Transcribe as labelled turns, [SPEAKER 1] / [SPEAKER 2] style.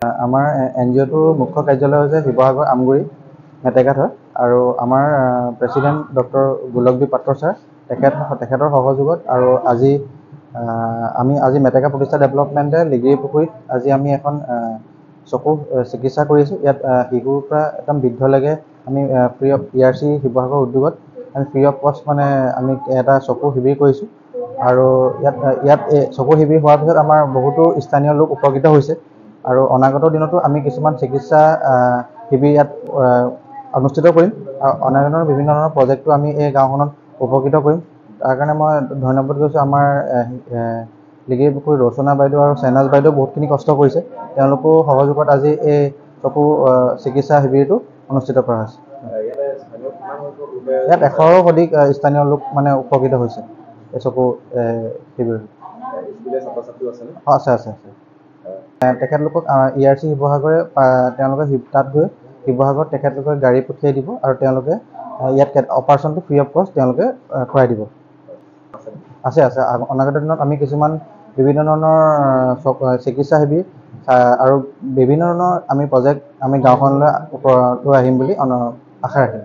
[SPEAKER 1] আমাৰ NGOটোৰ মুখ্য কাৰ্যালয় হৈছে শিৱসাগৰ আমগুৰি মেটেকাত হয় আৰু আমাৰ প্ৰেচিডেণ্ট ডক্টৰ গোলকদ্বীপ পাত্ৰ ছাৰ তেখেতৰ সহযোগত আৰু আমি আজি মেটেকা প্ৰতিষ্ঠা ডেভেলপমেণ্টে লিগিৰি পুখুৰীত আজি আমি এখন চকু চিকিৎসা কৰিছোঁ। ইয়াত শিশুৰ পৰা একদম বৃদ্ধলৈকে আমি ফ্ৰী অফ ERC শিৱসাগৰ উদ্যোগত আমি ফ্ৰী অফ কষ্ট মানে আমি এটা চকু শিবিৰ কৰিছোঁ আৰু ইয়াত চকু শিবিৰ হোৱাৰ পিছত আমাৰ বহুতো স্থানীয় লোক উপকৃত হৈছে আৰু অনাগত দিনতো আমি কিছুমান চিকিৎসা শিবিৰ ইয়াত অনুষ্ঠিত কৰিম আৰু অনাগত বিভিন্ন ধৰণৰ প্ৰজেক্টটো আমি এই গাঁওখনত উপকৃত কৰিম। তাৰ কাৰণে মই ধন্যবাদ কৰিছোঁ আমাৰ লিগিৰি পুখুৰীৰ ৰচনা বাইদেউ আৰু চেনাজ বাইদেউ বহুতখিনি কষ্ট কৰিছে। তেওঁলোকৰ সহযোগত আজি এই চকু চিকিৎসা শিবিৰটো অনুষ্ঠিত কৰা হৈছে। ইয়াত 100ৰো অধিক স্থানীয় লোক মানে উপকৃত হৈছে এই চকু শিবিৰ। আছে। তেখেতলোকক ERC শিৱসাগৰে তেওঁলোকে তাত গৈ শিৱসাগৰত তেখেতলোকে গাড়ী পঠিয়াই দিব আৰু তেওঁলোকে ইয়াত অপাৰেশ্যনটো ফ্ৰী অফ কষ্ট তেওঁলোকে কৰাই দিব। আছে অনাগত দিনত আমি কিছুমান বিভিন্ন ধৰণৰ চিকিৎসা শিবিৰ আৰু বিভিন্ন ধৰণৰ আমি প্ৰজেক্ট আমি গাঁওখনলৈ লৈ আহিম বুলি আশা ৰাখিম।